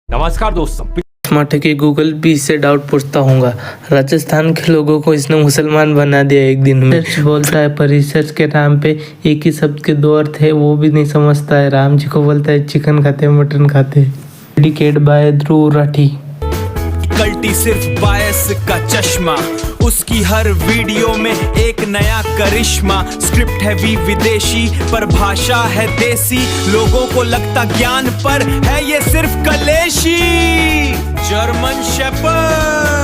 नमस्कार दोस्तों। मठे के गूगल भी से डाउट पूछता हूँगा। राजस्थान के लोगों को इसने मुसलमान बना दिया एक दिन में। रिसर्च बोलता है पर रिसर्च के नाम पे एक ही शब्द के दो अर्थ है, वो भी नहीं समझता है। राम जी को बोलता है चिकन खाते मटन खाते। Dedicate bye Dhruv Rathee. कल्टी सिर्फ बायस का चश्मा, उसकी हर वीडियो में एक नया करिश्मा। स्क्रिप्ट है भी विदेशी पर भाषा है देसी, लोगों को लगता ज्ञान पर है ये सिर्फ कलेशी। German shepherd